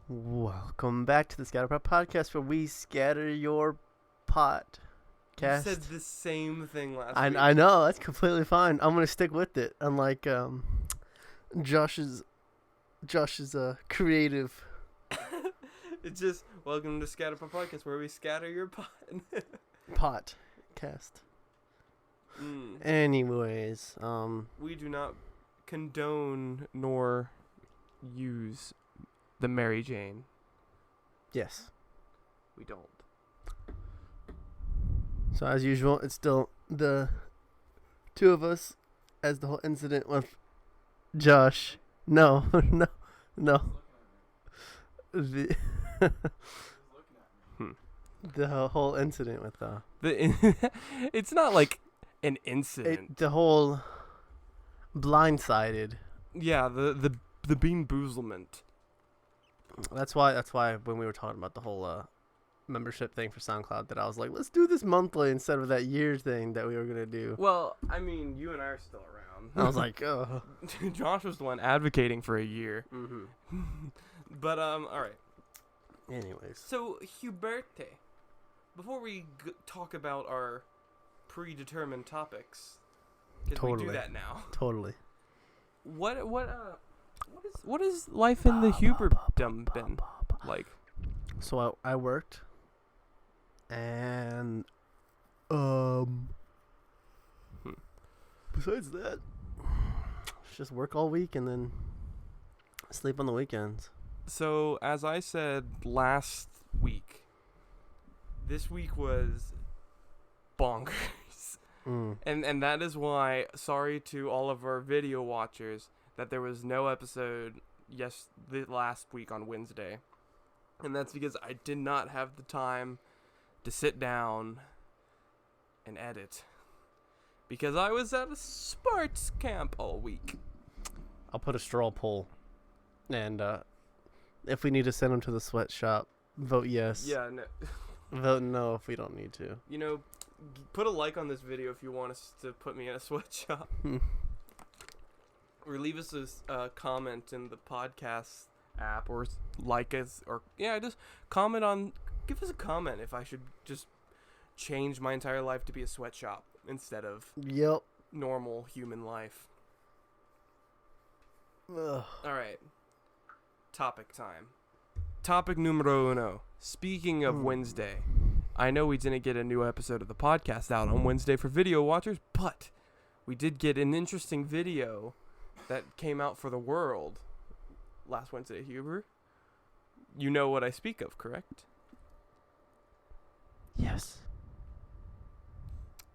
Welcome back to the Scatterpot podcast, where we scatter your pot. You said the same thing last week. I know, that's completely fine. I'm gonna stick with it. Unlike Josh's creative. It's just welcome to Scatterpot podcast, where we scatter your pot. Podcast. Anyways, we do not condone nor use the Mary Jane. yes. We don't. So as usual, it's still the two of us, as the whole incident with Josh. No. The the whole incident with It's not like an incident. the whole blindsided. Yeah, the bean boozlement. That's why when we were talking about the whole membership thing for SoundCloud, that I was like, let's do this monthly instead of that year thing that we were gonna do. Well, I mean, you and I are still around. I was like, oh. Josh was the one advocating for a year. Mm-hmm. But all right. Anyways, So Huberte, before we talk about our predetermined topics, because we do that now. Totally. What is life in the Huberdom been like? So I worked, and besides that, just work all week and then sleep on the weekends. So as I said last week, this week was bonkers. And that is why, sorry to all of our video watchers, that there was no episode last week on Wednesday. And that's because I did not have the time to sit down and edit, because I was at a sports camp all week. I'll put a straw poll, and if we need to send them to the sweatshop, vote yes. Yeah, no. Vote no if we don't need to. You know, put a like on this video if you want us to put me in a sweatshop. Or leave us a comment in the podcast app, or like us, or just give us a comment if I should just change my entire life to be a sweatshop instead of normal human life. Ugh. All right. Topic time. Topic numero uno. Speaking of Wednesday, I know we didn't get a new episode of the podcast out on Wednesday for video watchers, but we did get an interesting video that came out for the world last Wednesday, Huber. You know what I speak of, correct? Yes.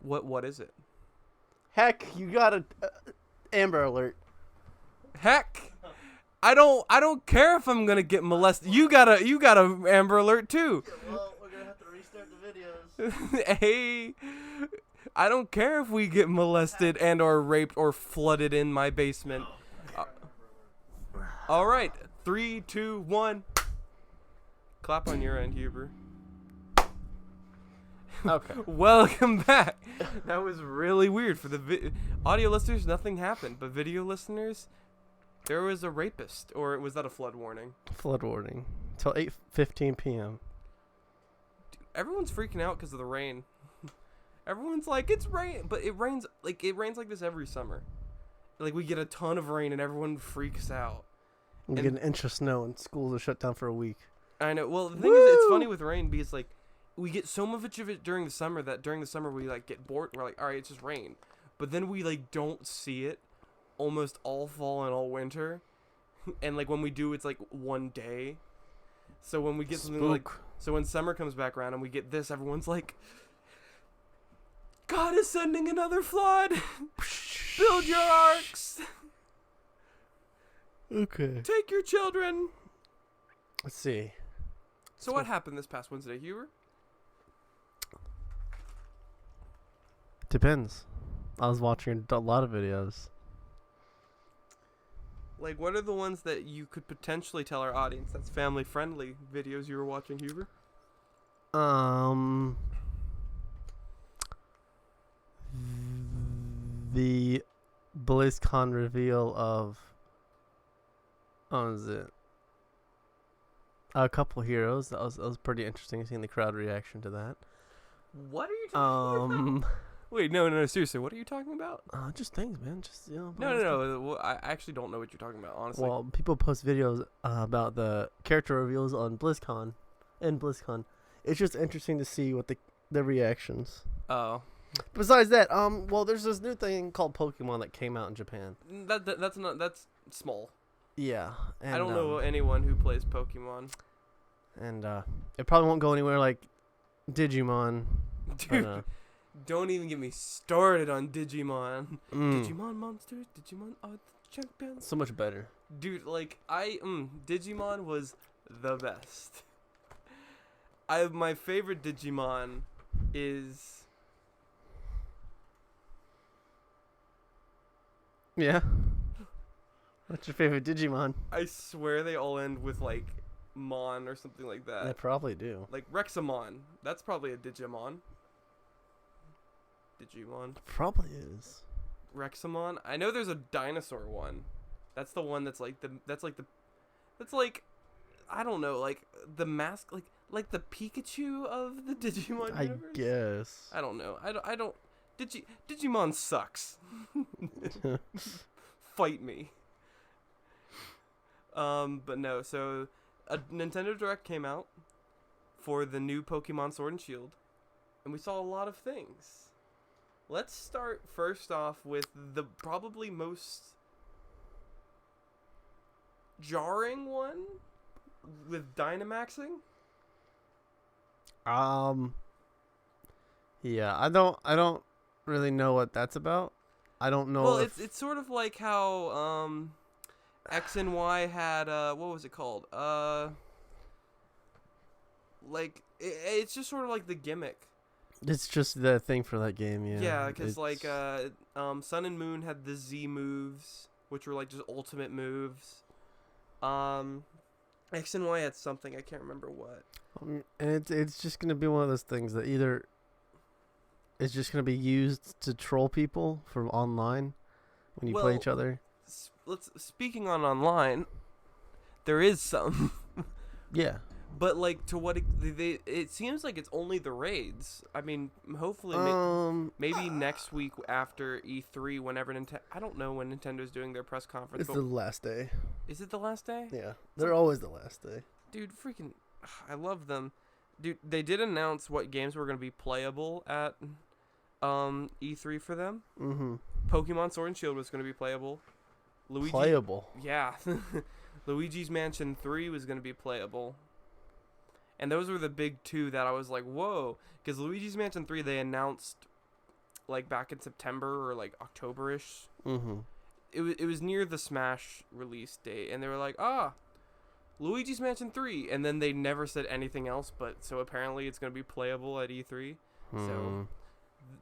What is it? Heck, you got a Amber Alert. Heck, I don't care if I'm gonna get molested. You got a Amber Alert too. Yeah, well, we're gonna have to restart the videos. Hey, I don't care if we get molested and or raped or flooded in my basement. All right, 3, 2, 1. Clap on your end, Huber. Okay. Welcome back. That was really weird for the audio listeners. Nothing happened, but video listeners, there was a rapist, or was that a flood warning? Flood warning till 8:15 p.m. Dude, everyone's freaking out because of the rain. Everyone's like, it's rain, but it rains like this every summer. Like, we get a ton of rain and everyone freaks out. We get an inch of snow and schools are shut down for a week. I know. Well, the thing is, it's funny with rain because like we get so much of it during the summer that during the summer we like get bored. And we're like, all right, it's just rain, but then we like don't see it almost all fall and all winter, and like when we do, it's like one day. So when we get something so when summer comes back around and we get this, everyone's like, God is sending another flood. Build your arks. Okay. Take your children. Let's see. So what happened this past Wednesday, Huber? Depends. I was watching a lot of videos. Like, what are the ones that you could potentially tell our audience that's family-friendly videos you were watching, Huber? The BlizzCon reveal of, what was it? A couple heroes. That was pretty interesting seeing the crowd reaction to that. What are you talking about? Wait, no, seriously, what are you talking about? Just things, man. Just No. Well, I actually don't know what you're talking about, honestly. Well, people post videos about the character reveals on BlizzCon, and BlizzCon. It's just interesting to see what the reactions. Oh. Besides that, well, there's this new thing called Pokemon that came out in Japan. That's small. Yeah, and, I don't know anyone who plays Pokemon. And it probably won't go anywhere like Digimon. Dude, But, don't even get me started on Digimon. mm, Digimon monsters, Digimon are the champions. so much better. Dude, like Digimon was the best. My favorite Digimon is Yeah. What's your favorite Digimon? I swear they all end with like Mon or something like that. They probably do. Like Rexamon. That's probably a Digimon. Digimon. Probably is. Rexamon. I know there's a dinosaur one. That's the one that's like I don't know, like the mask like the Pikachu of the Digimon universe. I guess. I don't know. I don't Digimon sucks. Fight me. But no, so a Nintendo Direct came out for the new Pokemon Sword and Shield, and we saw a lot of things. Let's start first off with the probably most jarring one with Dynamaxing. Yeah, I don't really know what that's about. I don't know. Well, it's sort of like how X and Y had what was it called? Like it's just sort of like the gimmick. It's just the thing for that game, yeah. Yeah, because like Sun and Moon had the Z moves, which were like just ultimate moves. X and Y had something, I can't remember what. And it's just gonna be one of those things that either it's just gonna be used to troll people from online when you play each other. Speaking on online, there is some. Yeah. But like, to what it seems like it's only the raids. I mean, hopefully, maybe next week after E3, whenever I don't know when Nintendo's doing their press conference. It's the last day. Is it the last day? Yeah, they're always the last day. Dude, freaking, I love them. Dude, they did announce what games were going to be playable at E3 for them. Mm-hmm. Pokemon Sword and Shield was going to be playable. Playable? Yeah. Luigi's Mansion 3 was going to be playable. And those were the big two that I was like, whoa. Because Luigi's Mansion 3, they announced, like, back in September or, like, October-ish. Mm-hmm. It was near the Smash release date. And they were like, Luigi's Mansion 3. And then they never said anything else. But so apparently it's going to be playable at E3. So,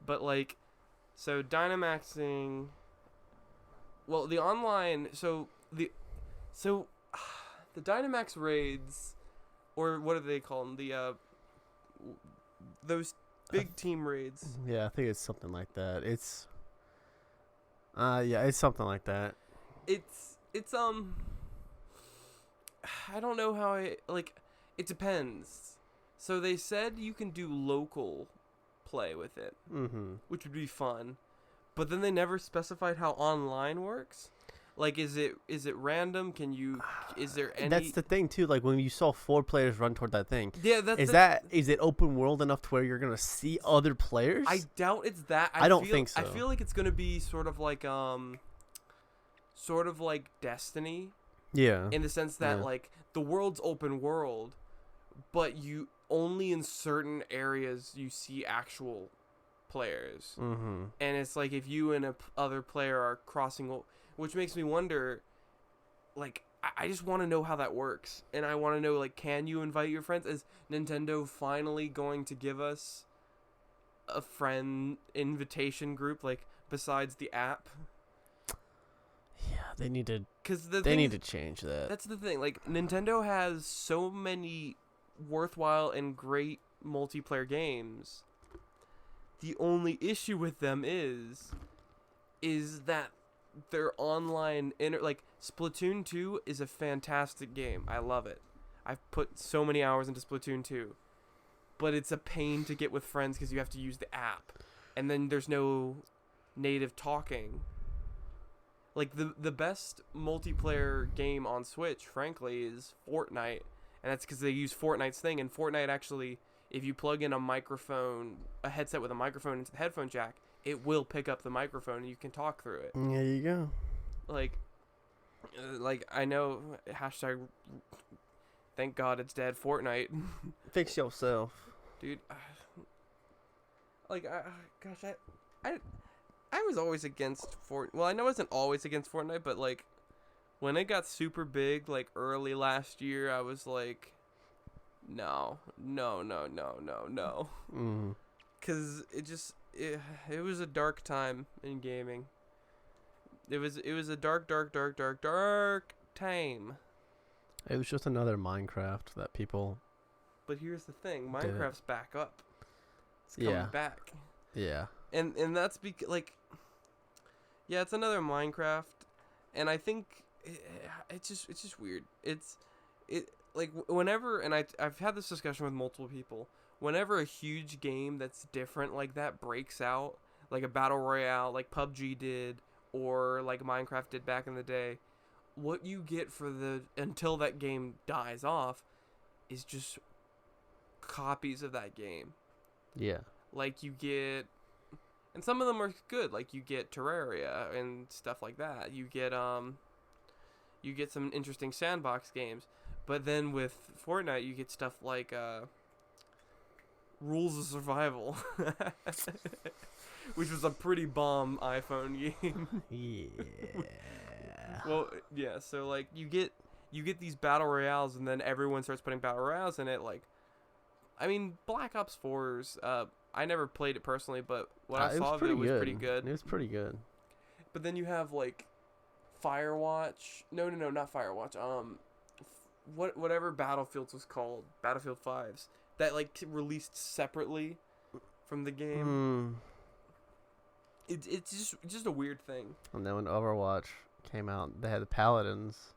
but, like, so Dynamaxing... Well, the online... So, the Dynamax raids... Or what do they call them? The those big team raids. Yeah, I think it's something like that. It's it's something like that. It's I don't know how it depends. So they said you can do local play with it, which would be fun. But then they never specified how online works. Like, is it random? Is there any... That's the thing, too. Like, when you saw 4 players run toward that thing. Yeah, is it open world enough to where you're going to see other players? I doubt it's that. I don't think so. I feel like it's going to be sort of like Destiny. Yeah. In the sense that, like, the world's open world, but you only in certain areas you see actual players. Mm-hmm. And it's like if you and a other player are crossing... Which makes me wonder, like, I just want to know how that works. And I want to know, like, can you invite your friends? Is Nintendo finally going to give us a friend invitation group, like, besides the app? Yeah, they need to... They need to change that. That's the thing. Like, Nintendo has so many worthwhile and great multiplayer games. The only issue with them is that their online like Splatoon 2 is a fantastic game. I love it. I've put so many hours into Splatoon 2. But it's a pain to get with friends because you have to use the app. And then there's no native talking. Like, the best multiplayer game on Switch, frankly, is Fortnite. And that's because they use Fortnite's thing. And Fortnite actually, if you plug in a headset with a microphone into the headphone jack, it will pick up the microphone and you can talk through it. There you go. Like I know, hashtag, thank God it's dead, Fortnite. Fix yourself. Dude, I was always against Fortnite. Well, I know I wasn't always against Fortnite, but, like, when it got super big, like, early last year, I was like, no. Because it was a dark time in gaming. It was a dark time. It was just another Minecraft that people... But here's the thing, Minecraft's back up. It's coming back. Yeah. And that's because, like, yeah, it's another Minecraft, and I think it's just weird. Like, whenever, and I've had this discussion with multiple people, whenever a huge game that's different like that breaks out, like a battle royale, like PUBG did, or like Minecraft did back in the day, what you get until that game dies off is just copies of that game. Yeah. Like, you get, and some of them are good, like you get Terraria and stuff like that. You get some interesting sandbox games. But then with Fortnite, you get stuff like Rules of Survival, which was a pretty bomb iPhone game. Yeah. Well, yeah, so like you get these battle royales, and then everyone starts putting battle royales in it. Like, I mean, Black Ops 4's, I never played it personally, but what I saw of it was pretty good. It was pretty good. But then you have like Firewatch. No, not Firewatch. Whatever Battlefields was called, Battlefield 5's, that like released separately from the game. It's just a weird thing. And then when Overwatch came out, they had the Paladins,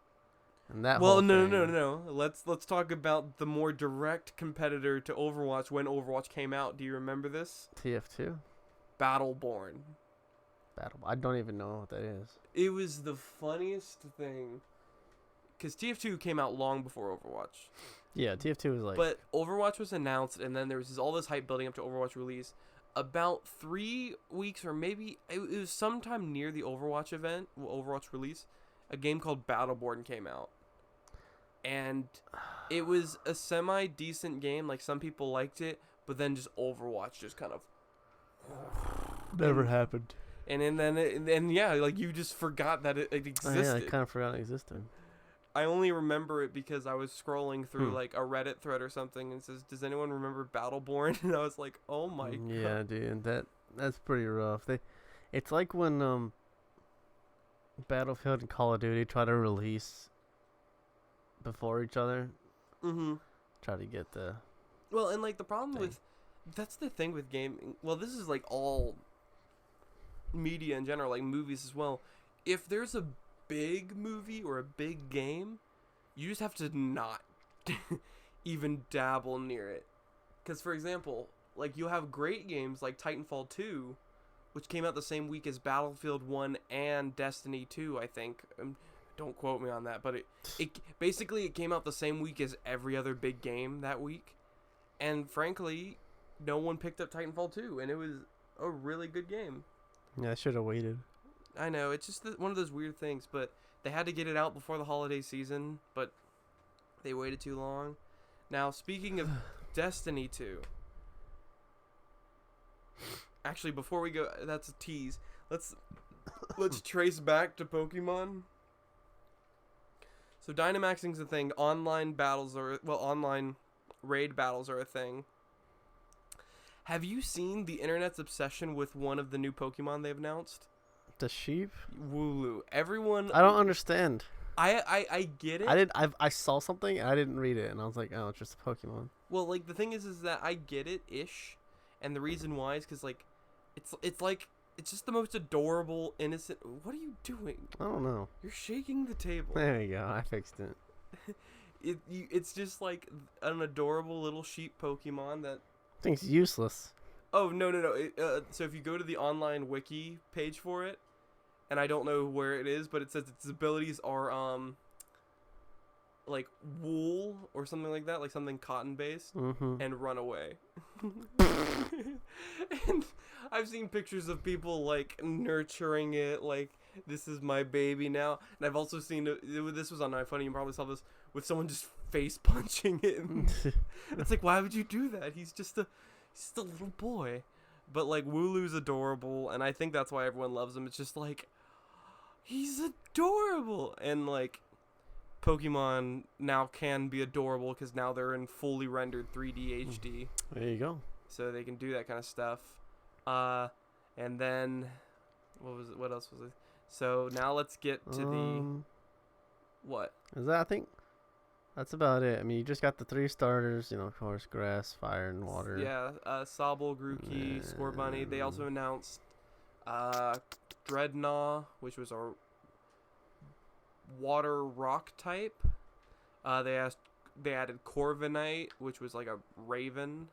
and that. Well, whole no. thing. Let's talk about the more direct competitor to Overwatch when Overwatch came out. Do you remember this? TF2. Battleborn. I don't even know what that is. It was the funniest thing. Because TF2 came out long before Overwatch. Yeah, TF2 was like... But Overwatch was announced, and then there was all this hype building up to Overwatch release. About 3 weeks, or maybe... It was sometime near the Overwatch event, Overwatch release, a game called Battleborn came out. And it was a semi-decent game. Like, some people liked it, but then just Overwatch just kind of... Never happened. And then yeah, like, you just forgot that it existed. Oh, yeah, I kind of forgot it existed. I only remember it because I was scrolling through like a Reddit thread or something, and it says, "Does anyone remember Battleborn?" And I was like, "Oh my god." Yeah, dude, that's pretty rough. It's like when Battlefield and Call of Duty try to release before each other. Mm-hmm. Try to get the. Well, and like the problem that's the thing with gaming. Well, this is like all media in general, like movies as well. If there's a big movie or a big game, you just have to not even dabble near it. Because, for example, like, you'll have great games like Titanfall 2, which came out the same week as Battlefield 1 and Destiny 2, I think. Don't quote me on that, but it basically it came out the same week as every other big game that week. And frankly, no one picked up Titanfall 2, and it was a really good game. Yeah, I should have waited. I know, it's just one of those weird things, but they had to get it out before the holiday season, but they waited too long. Now, speaking of Destiny 2, actually, before we go, that's a tease. Let's trace back to Pokemon. So Dynamaxing's a thing. Online raid battles are a thing. Have you seen the internet's obsession with one of the new Pokemon they've announced? The sheep? Wooloo. Everyone... I don't understand. I get it. I saw something and I didn't read it, and I was like, oh, it's just a Pokemon. Well, like, the thing is that I get it-ish, and the reason why is because, like, it's just the most adorable, innocent... What are you doing? I don't know. You're shaking the table. There you go. I fixed it. it's just like an adorable little sheep Pokemon that. I think it's useless. Oh no. So if you go to the online wiki page for it, and I don't know where it is, but it says its abilities are like wool or something like that, like something cotton based, and run away. And I've seen pictures of people like nurturing it, like this is my baby now. And I've also seen this was on iFunny. You probably saw this with someone just face punching it. It's like, why would you do that? He's just a little boy. But like Wooloo's adorable, and I think that's why everyone loves him. It's just like he's adorable, and like Pokemon now can be adorable because now they're in fully rendered 3D HD. There you go. So they can do that kind of stuff. And then what else was it? So now let's get to the what? Is that, I think that's about it. I mean, you just got the 3 starters, of course, grass, fire, and water. Yeah, Sobble, Grookey, Scorbunny. They also announced Dreadnought, which was a water rock type. They added Corviknight, which was like a raven.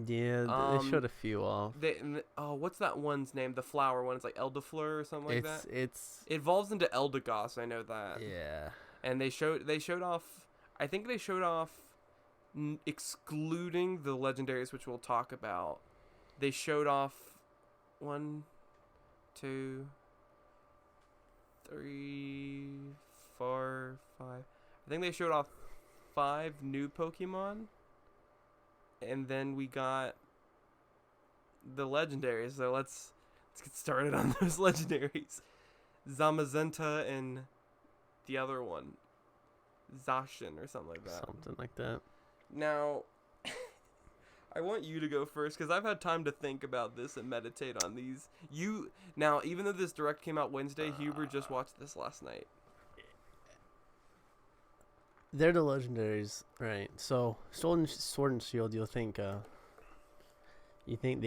Yeah, they showed a few off. What's that one's name? The flower one. It's like Elderfleur or something like that. It evolves into Eldegoss. I know that. Yeah. And they showed off. I think they showed off, excluding the legendaries, which we'll talk about. They showed off 1, 2, 3, 4, 5. I think they showed off 5 new Pokemon. And then we got the legendaries. So let's get started on those legendaries. Zamazenta and the other one, Zacian or something like that. Something like that. Now, I want you to go first because I've had time to think about this and meditate on these. Now, even though this direct came out Wednesday, Huber just watched this last night. They're the legendaries, right? So Sword and Shield, you think they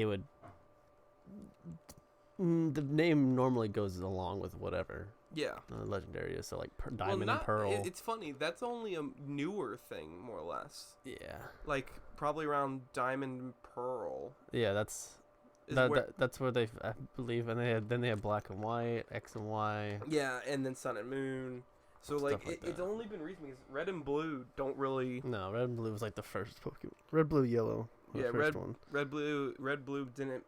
would? The name normally goes along with whatever. Yeah. Legendary is, so like Diamond and Pearl. It's funny. That's only a newer thing, more or less. Yeah. Like probably around Diamond and Pearl. Yeah, that's where they, I believe, and then they have Black and White, X and Y. Yeah, and then Sun and Moon. So like it's only been recently. Red and Blue don't really. No, Red and Blue was like the first Pokemon. Red, Blue, Yellow. Yeah, Red, Blue didn't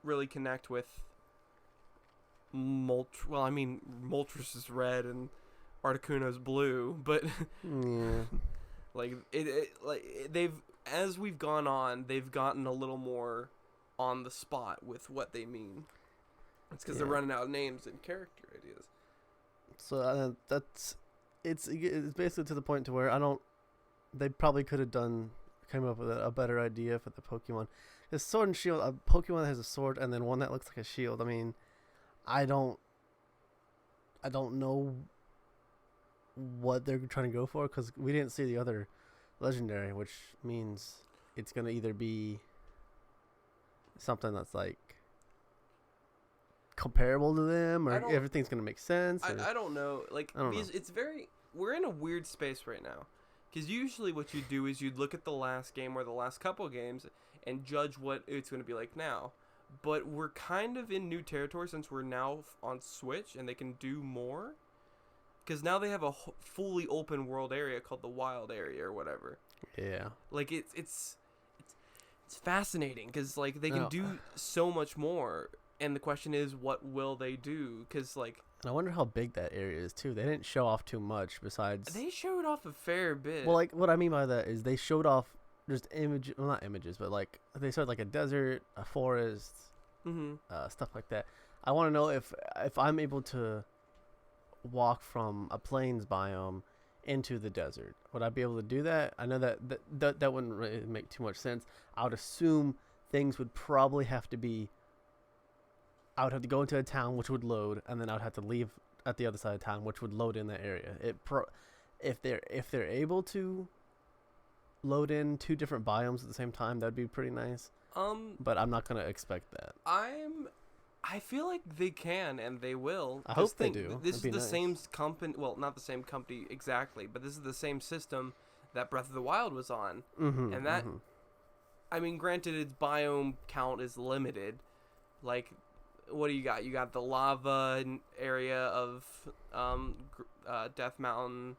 really connect with Well, I mean, Moltres is red and Articuno's blue, but yeah. like they've, as we've gone on, they've gotten a little more on the spot with what they mean. It's because they're running out of names and character ideas. So it's basically to the point to where they probably could have came up with a better idea for the Pokemon. Because Sword and Shield, a Pokemon that has a sword and then one that looks like a shield. I mean, I don't know what they're trying to go for because we didn't see the other legendary, which means it's gonna either be something that's like comparable to them, or everything's gonna make sense. I don't know. Like, it's we're in a weird space right now, because usually what you do is you'd look at the last game or the last couple games and judge what it's gonna be like now. But we're kind of in new territory since we're now on Switch and they can do more. Because now they have a fully open world area called the Wild Area or whatever. Yeah. Like it's fascinating because like they can do so much more, and the question is, what will they do? Because like. And I wonder how big that area is too. They didn't show off too much besides. They showed off a fair bit. Well, like what I mean by that is they showed off just images. Well, not images, but like they showed like a desert, a forest, stuff like that. I want to know if I'm able to walk from a plains biome into the desert. Would I be able to do that? I know that wouldn't really make too much sense. I would assume things would probably have to be. I would have to go into a town, which would load, and then I would have to leave at the other side of town, which would load in that area. If they're able to load in 2 different biomes at the same time, that'd be pretty nice. But I'm not gonna expect that. I feel like they can and they will. I hope they do. This is the same company. Well, not the same company exactly, but this is the same system that Breath of the Wild was on. Mm-hmm, And that, I mean, granted, its biome count is limited. Like, what do you got? You got the lava area of Death Mountain.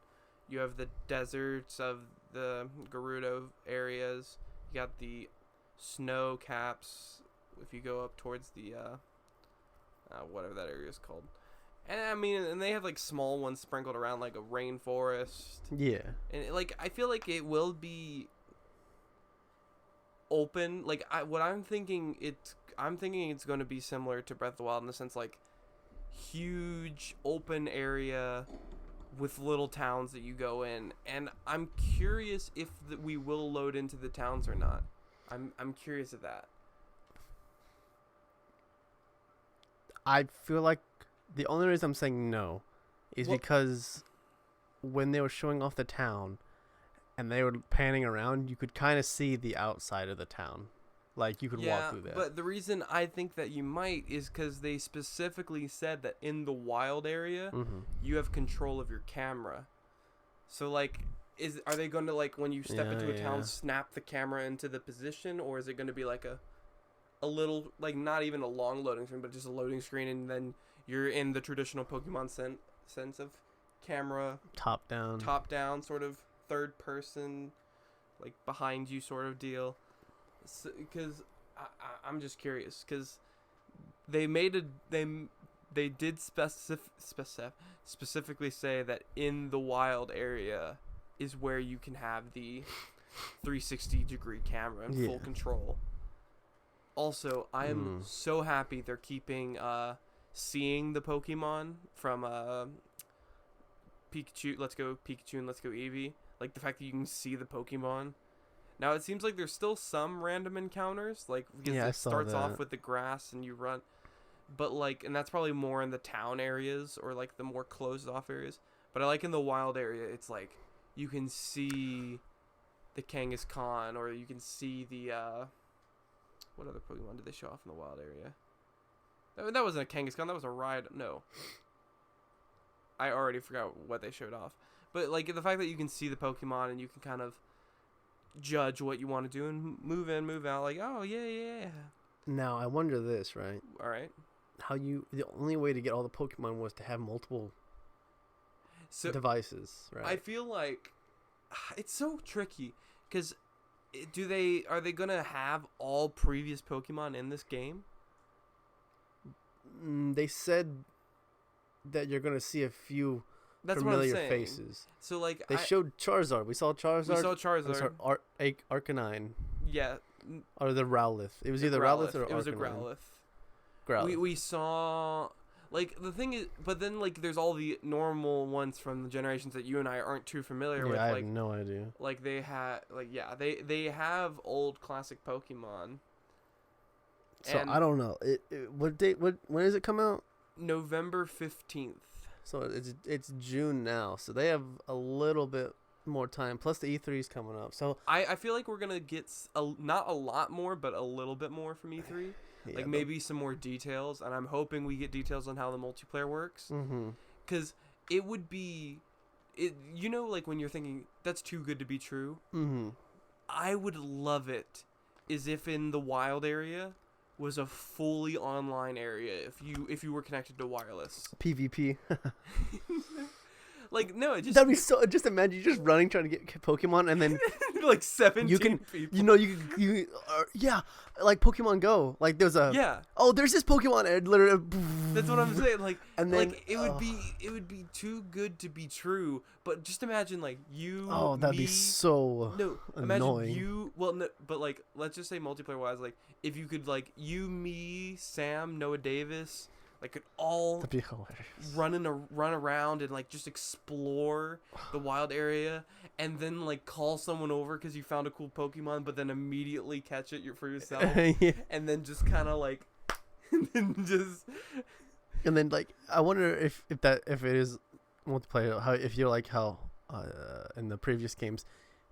You have the deserts of the Gerudo areas. You got the snow caps if you go up towards the whatever that area is called. And I mean, and they have like small ones sprinkled around, like a rainforest. Yeah. And like, I feel like it will be open. Like, I'm thinking it's going to be similar to Breath of the Wild in the sense, like, huge open area with little towns that you go in. And I'm curious if we will load into the towns or not. I'm curious of that. I feel like the only reason I'm saying no is because when they were showing off the town and they were panning around, you could kind of see the outside of the town. Like, you could walk through that. But the reason I think that you might is because they specifically said that in the wild area, you have control of your camera. So, like, are they going to, like, when you step into a town, snap the camera into the position? Or is it going to be, like, a little, like, not even a long loading screen, but just a loading screen, and then you're in the traditional Pokemon sense of camera. Top down, sort of third person, like, behind you sort of deal. Because I'm just curious, because they did specifically say that in the wild area is where you can have the 360-degree camera and full control. Also, I am so happy they're keeping seeing the Pokemon from Pikachu. Let's go Pikachu and Let's go Eevee. Like, the fact that you can see the Pokemon. Now, it seems like there's still some random encounters, like, because it starts off with the grass and you run. But, like, and that's probably more in the town areas or, like, the more closed off areas. But I like in the wild area, it's like, you can see the Kangaskhan, or you can see the, what other Pokemon did they show off in the wild area? That wasn't a Kangaskhan, that was a ride. No. I already forgot what they showed off. But, like, the fact that you can see the Pokemon and you can kind of judge what you want to do and move in, move out, like, oh, yeah. Now, I wonder this, right? All right. The only way to get all the Pokemon was to have multiple devices, right? I feel like it's so tricky, because are they going to have all previous Pokemon in this game? They said that you're going to see a few familiar faces. So, like, they showed Charizard. We saw Charizard. Arcanine. Yeah. Or the Rowlet. It was either Rowlet or Arcanine. It was a Growlithe. We saw, like, the thing is, but then, like, there's all the normal ones from the generations that you and I aren't too familiar with. I have no idea. Like, they they have old classic Pokemon. So I don't know. What date? When does it come out? November 15th. So it's June now. So they have a little bit more time. Plus the E3 is coming up. So I feel like we're gonna get not a lot more, but a little bit more from E3. Yeah, like, maybe some more details, and I'm hoping we get details on how the multiplayer works. Because it would be, you know, like, when you're thinking that's too good to be true. I would love it, is if in the wild area was a fully online area if you were connected to wireless. PvP. Like, no, that'd be so. Just imagine you just running trying to get Pokemon, and then like 17 people. You know, yeah, like Pokemon Go. Like, there's there's this Pokemon, and literally. That's what I'm saying. Like, and then, like, it would be too good to be true. But just imagine, like, you. Oh, that'd be so. No, annoying. Imagine you. Well, no, but, like, let's just say multiplayer wise, like, if you could, like, you, me, Sam, Noah Davis, like, could all that'd be hilarious. Run around and, like, just explore the wild area, and then, like, call someone over because you found a cool Pokemon, but then immediately catch it for yourself, and then just kind of, like, and then, like, I wonder if it is multiplayer. If you're like how in the previous games,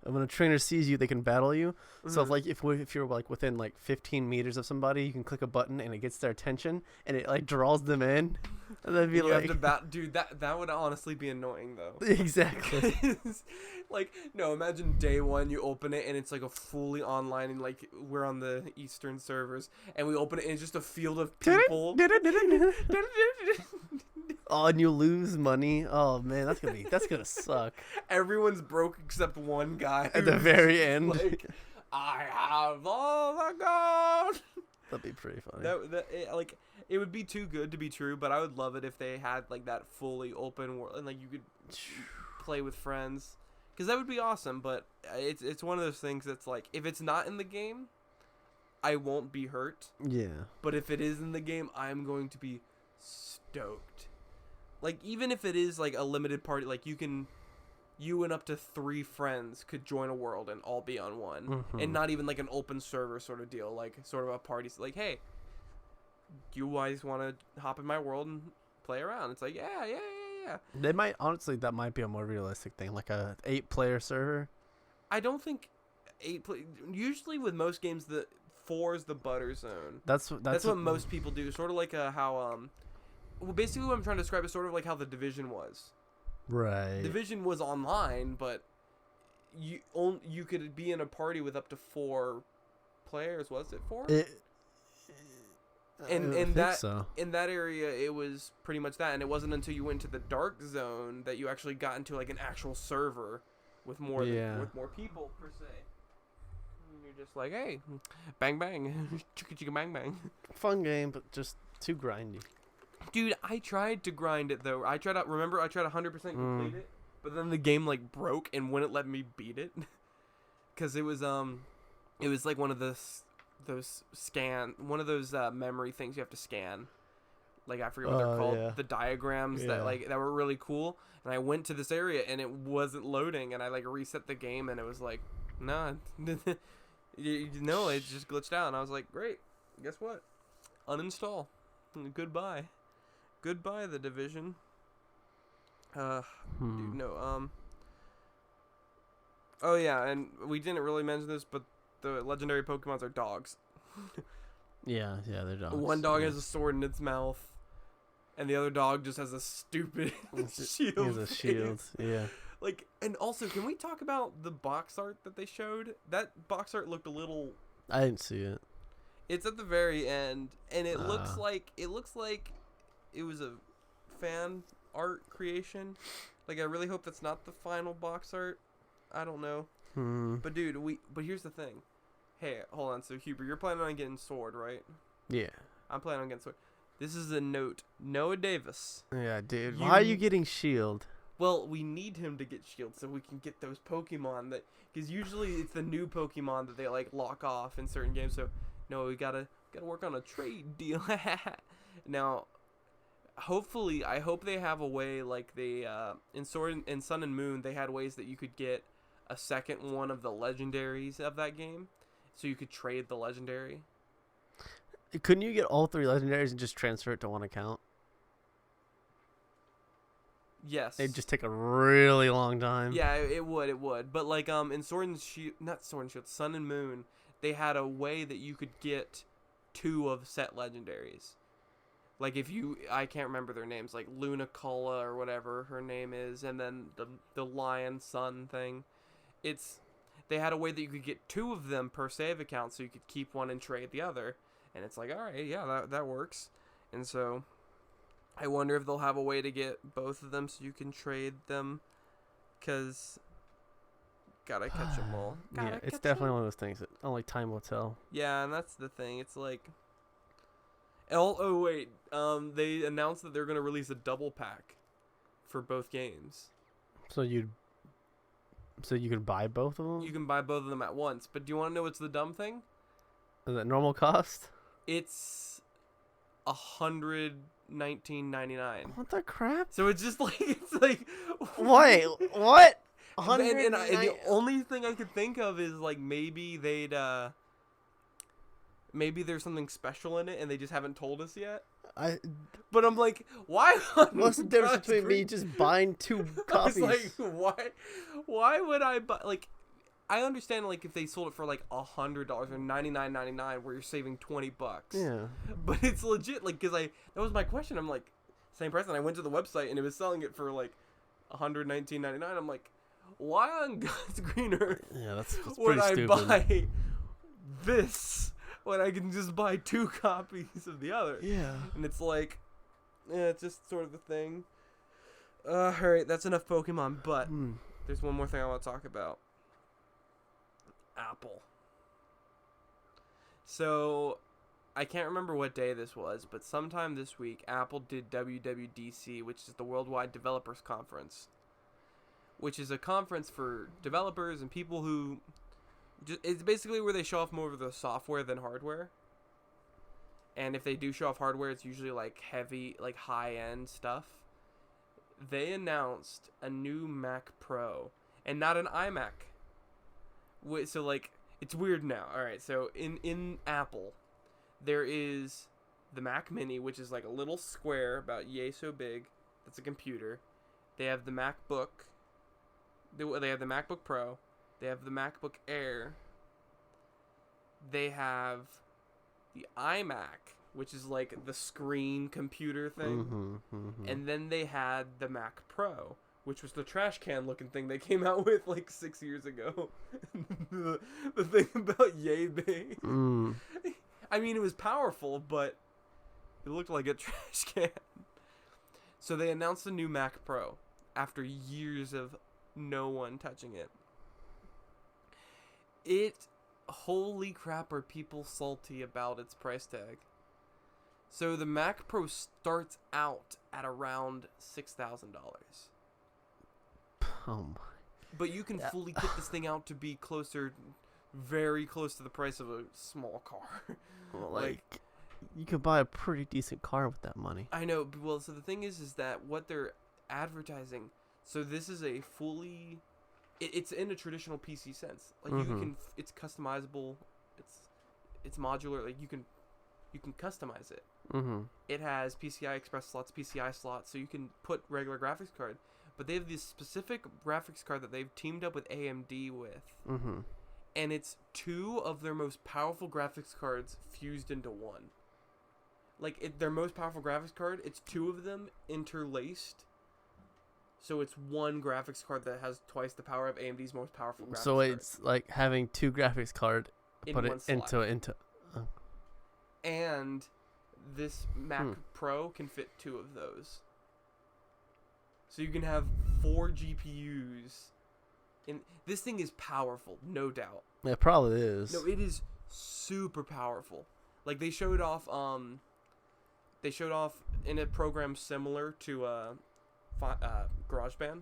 And when a trainer sees you, they can battle you. So Mhm. if you're like within like 15 meters of somebody, you can click a button and it gets their attention and it like draws them in. And then be And you have like, to dude. That would honestly be annoying though. exactly. 'Cause, like, no, imagine day one you open it and it's like a fully online, and like we're on the Eastern servers and we open it and it's just a field of people. Oh, and you lose money. Oh man, that's gonna suck. Everyone's broke except one guy At the who's very end, like, I have all the gold. that'd be pretty funny. Like, it would be too good to be true, but I would love it if they had like that fully open world and like you could play with friends, because that would be awesome. But it's one of those things that's like, if it's not in the game, I won't be hurt. Yeah. But if it is in the game, I'm going to be stoked. Like, even if it is like a limited party, like you and up to 3 friends could join a world and all be on one, and not even like an open server sort of deal, like sort of a party. Like, hey, do you guys want to hop in my world and play around? It's like, yeah. They might honestly, that might be a more realistic thing, like a 8-player server. I don't think 8 play. Usually with most games, the 4 is the butter zone. That's what most people do. Sort of like how well, basically what I'm trying to describe is sort of like how the Division was. Right. Division was online, but you could be in a party with up to 4 players. Was it 4? In that area, it was pretty much that, and it wasn't until you went to the dark zone that you actually got into like an actual server with more people per se. And you're just like, hey, bang bang, chicka chicka bang bang. Fun game, but just too grindy. Dude, I tried to grind it though. I tried 100% complete it, but then the game like broke and wouldn't let me beat it, because it was like one of those memory things you have to scan. Like, I forget what they're called. Yeah. The diagrams that were really cool. And I went to this area and it wasn't loading, and I like reset the game and it was like, nah, no, it just glitched out. And I was like, great, guess what? Uninstall. Goodbye, the Division. Dude, no, oh yeah, and we didn't really mention this, but the legendary Pokemons are dogs. Yeah, they're dogs. One dog has a sword in its mouth, and the other dog just has a stupid shield. He has a shield, yeah. Like, and also, can we talk about the box art that they showed? That box art looked a little... I didn't see it. It's at the very end, and it looks like it was a fan art creation. Like, I really hope that's not the final box art. I don't know. But dude, but here's the thing. Hey, hold on. So Huber, you're planning on getting Sword, right? Yeah. I'm planning on getting Sword. This is a note. Noah Davis. Yeah, dude. Why are you getting Shield? Well, we need him to get Shield so we can get those Pokemon that, because usually it's the new Pokemon that they like lock off in certain games. So no, we gotta work on a trade deal. Now, hopefully, I hope they have a way like they in Sun and Moon, they had ways that you could get a second one of the legendaries of that game, so you could trade the legendary. Couldn't you get all 3 legendaries and just transfer it to one account? Yes. It'd just take a really long time. Yeah, it would. But like in Sun and Moon, they had a way that you could get 2 of set legendaries. Like I can't remember their names, like Luna Culla or whatever her name is, and then the Lion Sun thing. They had a way that you could get 2 of them per save account, so you could keep one and trade the other. And it's like, all right, yeah, that works. And so I wonder if they'll have a way to get both of them so you can trade them, because gotta catch them all. Yeah, it's definitely one of those things that only time will tell. Yeah, and that's the thing. It's like, oh wait, they announced that they're gonna release a double pack for both games. So you could buy both of them? You can buy both of them at once. But do you want to know what's the dumb thing? Is that normal cost? It's $119.99. What the crap? So it's just like, it's like, wait, what? And the only thing I could think of is like maybe maybe there's something special in it and they just haven't told us yet. But I'm like, why? What's the difference between me just buying 2 copies? I was like, why would I buy? Like, I understand like if they sold it for like $100 or $99.99 where you're saving $20. Yeah. But it's legit, like, because that was my question. I'm like, same price, and I went to the website and it was selling it for like $119.99. I'm like, why on God's green earth that's would pretty I stupid. buy this when I can just buy 2 copies of the other? Yeah. And it's like, it's just sort of the thing. Alright, that's enough Pokemon, but there's one more thing I want to talk about. Apple. So, I can't remember what day this was, but sometime this week, Apple did WWDC, which is the Worldwide Developers Conference, which is a conference for developers and people who... It's basically where they show off more of the software than hardware. And if they do show off hardware, it's usually like heavy, like high-end stuff. They announced a new Mac Pro, and not an iMac. So, like, it's weird now. Alright, so in Apple, there is the Mac Mini, which is like a little square about yay so big. That's a computer. They have the MacBook. They have the MacBook Pro. They have the MacBook Air. They have the iMac, which is like the screen computer thing. And then they had the Mac Pro, which was the trash can looking thing they came out with like 6 years ago. the thing about yay big. I mean, it was powerful, but it looked like a trash can. So they announced the new Mac Pro after years of no one touching it. Holy crap, are people salty about its price tag. So the Mac Pro starts out at around $6,000. Oh my. But you can fully kit this thing out to be very close to the price of a small car. Well, like, you could buy a pretty decent car with that money. I know. Well, so the thing is that what they're advertising, so this is a fully... It's in a traditional PC sense. Like you can, it's customizable. It's modular. Like you can customize it. It has PCI Express slots, PCI slots, so you can put regular graphics card. But they have this specific graphics card that they've teamed up with AMD with, and it's 2 of their most powerful graphics cards fused into one. Like their most powerful graphics card, it's 2 of them interlaced. So it's one graphics card that has twice the power of AMD's most powerful graphics card. So it's like having 2 graphics card, put it into. And this Mac Pro can fit 2 of those. So you can have 4 GPUs. And this thing is powerful, no doubt. It probably is. No, it is super powerful. Like they showed off in a program similar to GarageBand.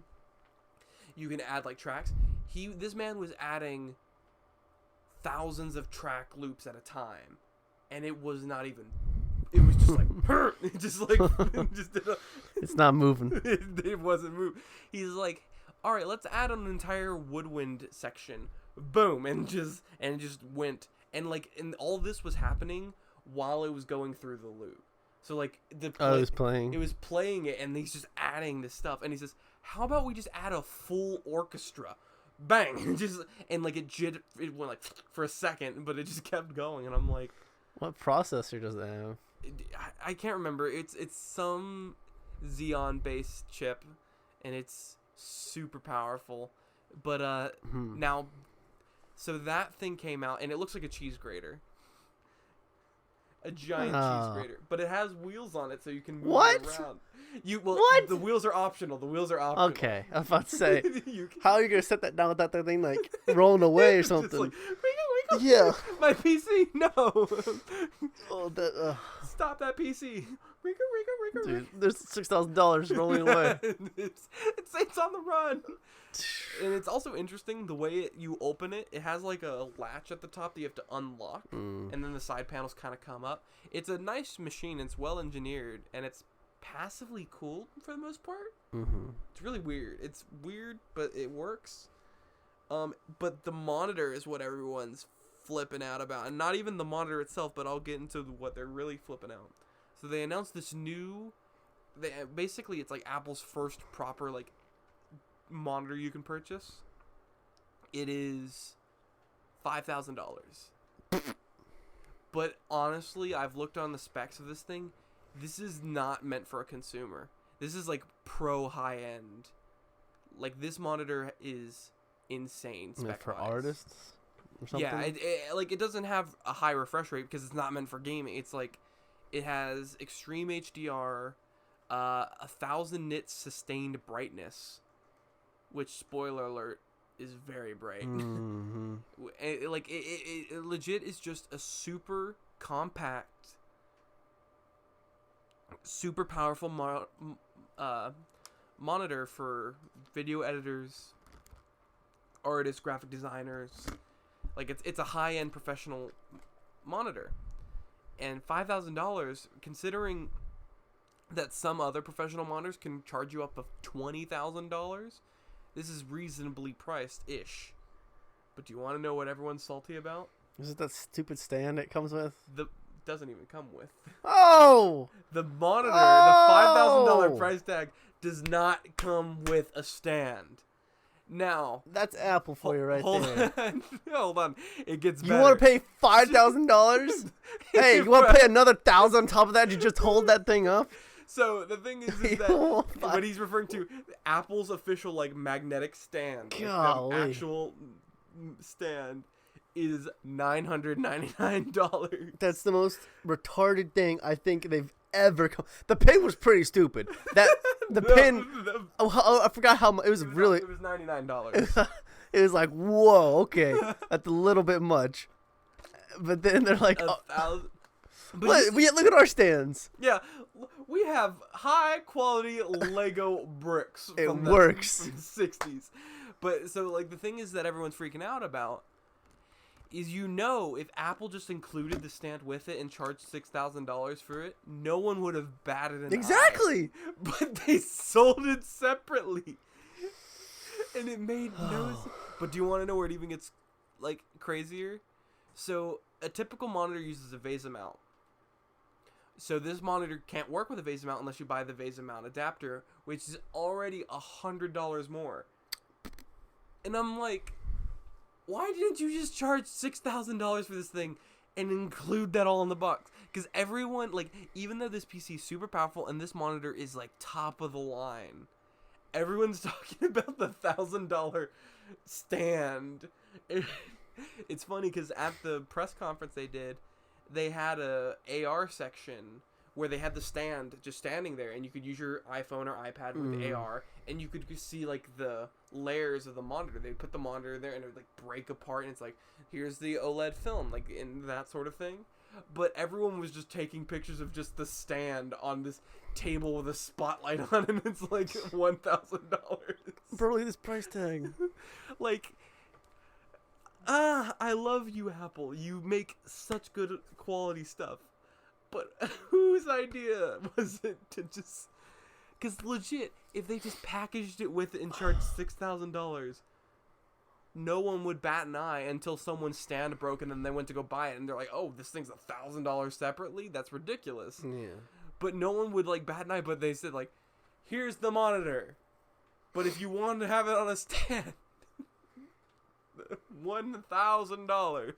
You can add like tracks. This man was adding thousands of track loops at a time, and it was not even. It was just like, it's not moving. It wasn't moving. He's like, all right, let's add an entire woodwind section. Boom, and just went, and all this was happening while it was going through the loop. So like it was playing. It was playing it, and he's just adding this stuff, and he says, "How about we just add a full orchestra?" Bang, and like it went like for a second, but it just kept going, and I'm like, what processor does it have? I can't remember. It's some Xeon based chip, and it's super powerful. But now, so that thing came out, and it looks like a cheese grater. A giant cheese grater, but it has wheels on it, so you can move it around. What? The wheels are optional. Okay, I was about to say, how are you gonna set that down without that thing like rolling away or something? Like, wiggle. Yeah. My PC, no. Stop that PC. Wiggle. Dude, there's $6,000 rolling away. It's on the run. And it's also interesting the way you open it. It has like a latch at the top that you have to unlock, and then the side panels kind of come up. It's a nice machine. It's well engineered, and it's passively cooled for the most part. It's really weird. It's weird, but it works. But the monitor is what everyone's flipping out about, and not even the monitor itself. But I'll get into what they're really flipping out. So they announced this new. Basically, it's like Apple's first proper like monitor you can purchase. It is $5,000. But honestly, I've looked on the specs of this thing. This is not meant for a consumer. This is like pro high end. Like this monitor is insane. Spec for artists or something. Yeah, it doesn't have a high refresh rate because it's not meant for gaming. It's like it has extreme HDR, 1,000 nits sustained brightness, which, spoiler alert, is very bright. Mm-hmm. it legit is just a super compact, super powerful monitor for video editors, artists, graphic designers. Like it's a high-end professional monitor. And $5,000, considering that some other professional monitors can charge you up to $20,000, this is reasonably priced-ish. But do you want to know what everyone's salty about? Is it that stupid stand it comes with? Doesn't even come with. Oh! The monitor, the $5,000 price tag, does not come with a stand. Now, that's Apple for you right there. Hold on. It gets better. You want to pay $5,000? Hey, you want to pay another $1,000 on top of that to just hold that thing up? So the thing is that what he's referring to, Apple's official like magnetic stand, like, the actual stand, is $999. That's the most retarded thing I think they've ever come. The pin was pretty stupid. That the pin. I forgot how much. It was really. It was $99. It was like, whoa, okay, that's a little bit much. But then they're like, look at our stands. Yeah, we have high quality Lego bricks. It works. From the 60s. But so like the thing is that everyone's freaking out about is, if Apple just included the stand with it and charged $6,000 for it, no one would have batted an eye. But they sold it separately. And it made no sense. But do you want to know where it even gets like crazier? So a typical monitor uses a VESA mount. So this monitor can't work with a VESA mount unless you buy the VESA mount adapter, which is already $100 more. And I'm like, why didn't you just charge $6,000 for this thing and include that all in the box? Because everyone, like, even though this PC is super powerful and this monitor is like top of the line, everyone's talking about the $1,000 stand. It's funny because at the press conference they had a AR section where they had the stand just standing there, and you could use your iPhone or iPad with AR, and you could see like the layers of the monitor. They'd put the monitor there, and it would like break apart, and it's like, here's the OLED film, like in that sort of thing. But everyone was just taking pictures of just the stand on this table with a spotlight on it, and it's like $1,000. Bro, look at this price tag. Like, I love you, Apple. You make such good quality stuff. But whose idea was it to just... Because legit, if they just packaged it with it and charged $6,000, no one would bat an eye until someone's stand broke and then they went to go buy it. And they're like, oh, this thing's $1,000 separately? That's ridiculous. Yeah. But no one would like bat an eye, but they said like, here's the monitor. But if you want to have it on a stand, $1,000.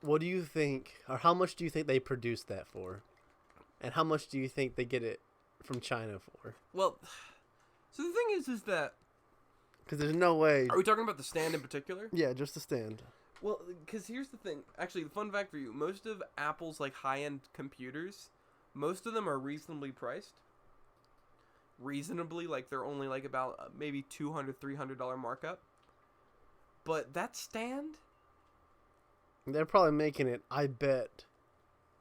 What do you think, or how much do you think they produced that for? And how much do you think they get it from China for? Well, so the thing is that... Because there's no way... Are we talking about the stand in particular? Yeah, just the stand. Well, because here's the thing. Actually, the fun fact for you, most of Apple's like high-end computers, most of them are reasonably priced. Reasonably, like they're only like about maybe $200, $300 markup. But that stand... They're probably making it, I bet.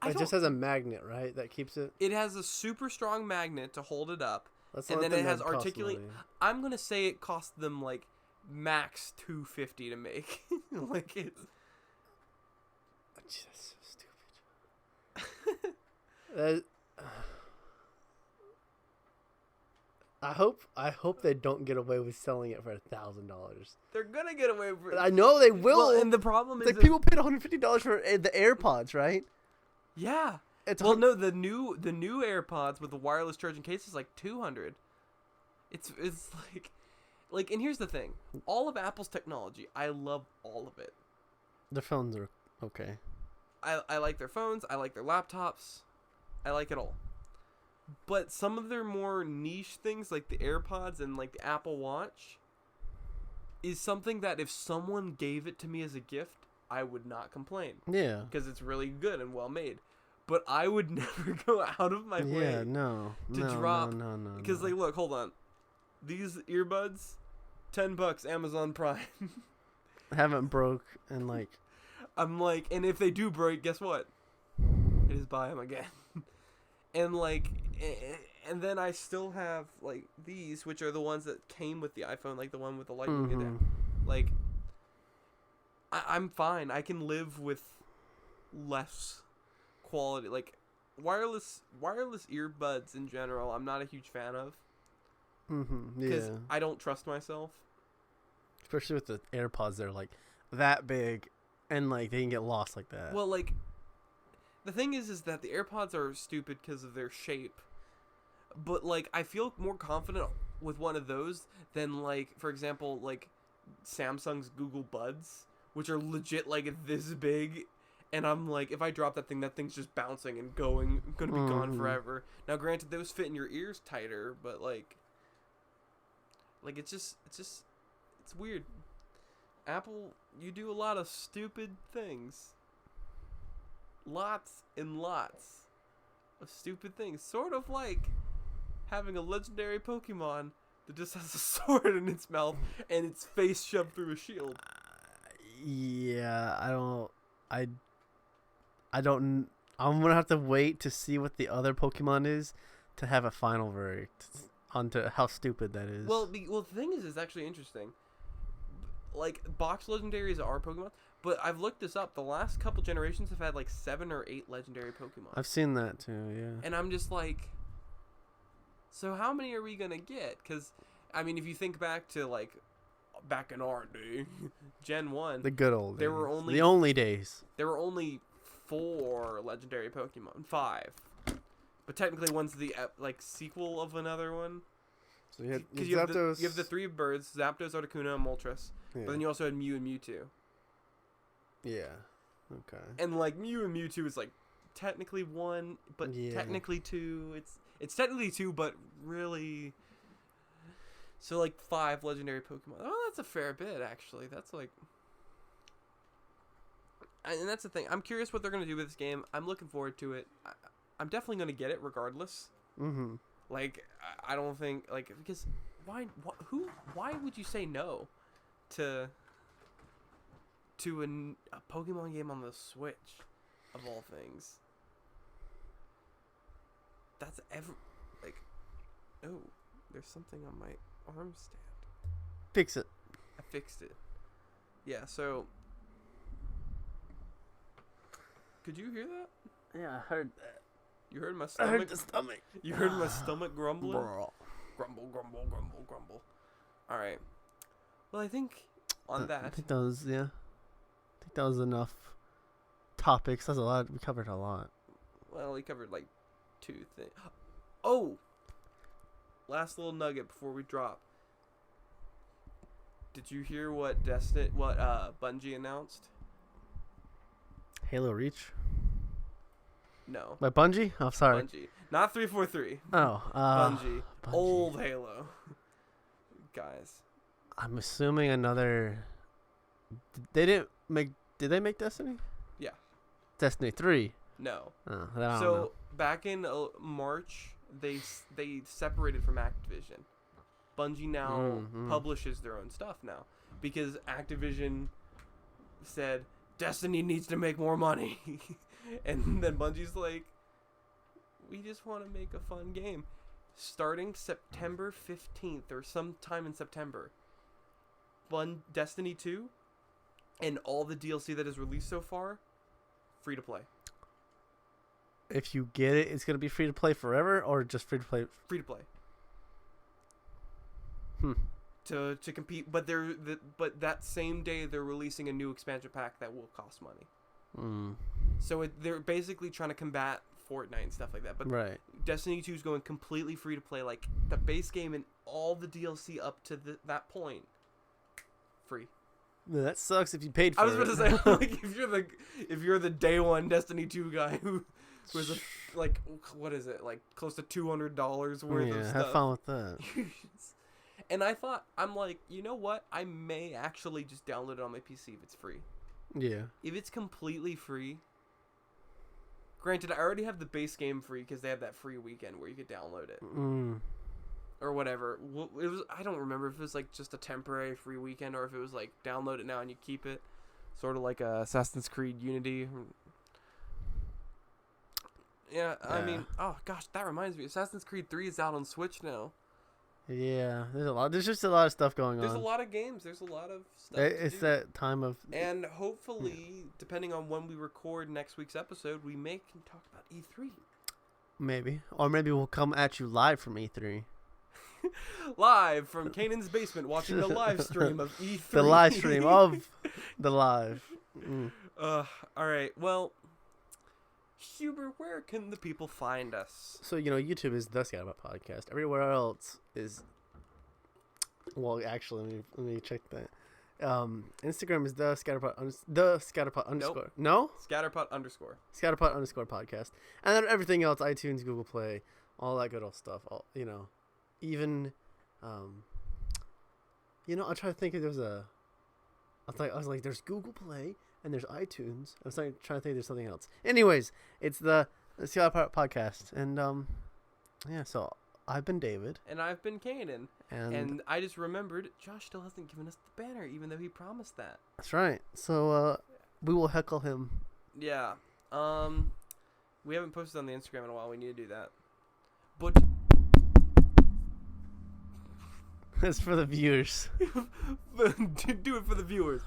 It just has a magnet, right? That keeps it? It has a super strong magnet to hold it up. And then it has articulate. I'm going to say it cost them like max $250 to make. Like it's... That's so stupid. I hope they don't get away with selling it for $1,000. They're gonna get away with it. I know they will. Well, and the problem is like people paid $150 for the AirPods, right? Yeah. It's no, the new AirPods with the wireless charging case is like $200. It's like, and here's the thing. All of Apple's technology, I love all of it. The phones are okay. I like their phones. I like their laptops. I like it all. But some of their more niche things, like the AirPods and like the Apple Watch, is something that if someone gave it to me as a gift, I would not complain. Yeah. Because it's really good and well made. But I would never go out of my way to drop. No. Because, like, look, hold on. These earbuds, $10, Amazon Prime. Haven't broke and like. I'm like, and if they do break, guess what? I just buy them again. And like, and then I still have like these, which are the ones that came with the iPhone, like the one with the lightning in there. Like, I'm fine. I can live with less quality. Like, wireless earbuds in general, I'm not a huge fan of. Because I don't trust myself. Especially with the AirPods, they're like that big, and like they can get lost like that. Well, like, the thing is that the AirPods are stupid because of their shape. But like, I feel more confident with one of those than like, for example, like Samsung's Google Buds, which are legit like this big. And I'm like, if I drop that thing's just bouncing and gonna be gone forever. Now, granted, those fit in your ears tighter, but like it's weird. Apple, you do a lot of stupid things. Lots and lots of stupid things. Sort of like having a legendary Pokemon that just has a sword in its mouth and its face shoved through a shield. Yeah, I don't. I'm gonna have to wait to see what the other Pokemon is to have a final verdict onto how stupid that is. Well, the thing is, it's actually interesting. Like, box legendaries are Pokemon, but I've looked this up. The last couple generations have had like 7 or 8 legendary Pokemon. I've seen that too, yeah. And I'm just like, so how many are we gonna get? Because, I mean, if you think back to like back in our day, Gen 1, the good old days. There were only the only days. There were only 4 legendary Pokemon, 5, but technically one's the like sequel of another one. So you have the 3 birds: Zapdos, Articuno, and Moltres. Yeah. But then you also had Mew and Mewtwo. Yeah. Okay. And like Mew and Mewtwo is like technically 1, but technically 2. It's technically 2, but really. So like 5 legendary Pokemon. Oh, that's a fair bit actually. That's like. And that's the thing. I'm curious what they're gonna do with this game. I'm looking forward to it. I'm definitely gonna get it regardless. Like, I don't think like, because why would you say no to a Pokemon game on the Switch, of all things? That's like, oh, there's something on my arm stand. Fix it. I fixed it. Yeah. So, could you hear that? Yeah, I heard that. You heard my stomach? I heard the stomach. You heard my stomach grumbling? Bro. Grumble, grumble, grumble, grumble. All right. Well, I think on that. I think that was, yeah. I think that was enough topics. That's a lot. We covered a lot. Well, we covered like 2 things. Oh! Last little nugget before we drop. Did you hear what Bungie announced? Halo Reach? No. By Bungie? Oh, sorry. Bungie. Not 343. Oh. Bungie. Old Halo. Guys. I'm assuming another... Did they make Destiny? Yeah. Destiny 3? No. Oh, I don't so, know. back in March, they separated from Activision. Bungie now publishes their own stuff now. Because Activision said, Destiny needs to make more money. And then Bungie's like, we just want to make a fun game. Starting September 15th or sometime in September, Destiny 2 and all the DLC that is released so far, free to play. If you get it, it's going to be free to play forever, or just free to play? Free to play. To compete, but but that same day they're releasing a new expansion pack that will cost money. So they're basically trying to combat Fortnite and stuff like that. But right. Destiny 2 is going completely free to play. Like, the base game and all the DLC up to that point, free. Yeah, that sucks if you paid for it. I was about to say, like, if you're the day one Destiny 2 guy who was like, what is it, like close to $200 worth of stuff. Have fun with that. And I'm like, you know what? I may actually just download it on my PC if it's free. Yeah. If it's completely free, granted, I already have the base game free because they have that free weekend where you could download it. Or whatever. It was. I don't remember if it was like just a temporary free weekend or if it was like download it now and you keep it. Sort of like Assassin's Creed Unity. Yeah, I mean, oh gosh, that reminds me. Assassin's Creed 3 is out on Switch now. Yeah, there's just a lot of stuff going on. There's a lot of games. There's a lot of stuff. It's that time of. And hopefully, depending on when we record next week's episode, we may can talk about E3. Maybe, or maybe we'll come at you live from E3. Live from Kanan's basement, watching the live stream of E3. The live stream of the live. All right. Well, Huber, where can the people find us? So, YouTube is the Scatterpot Podcast. Everywhere else is... Well, actually, let me check that. Instagram is the Scatterpot underscore. Nope. No? Scatterpot underscore. Scatterpot underscore podcast. And then everything else, iTunes, Google Play, all that good old stuff. Even, I'm trying to think if there's I was like, there's Google Play and there's iTunes. I was trying to think there's something else. Anyways, it's the Scatterpot Podcast. And, so I've been David. And I've been Kanan. And I just remembered Josh still hasn't given us the banner, even though he promised that. That's right. So, we will heckle him. Yeah. We haven't posted on the Instagram in a while. We need to do that. But... It's for the viewers. Do it for the viewers.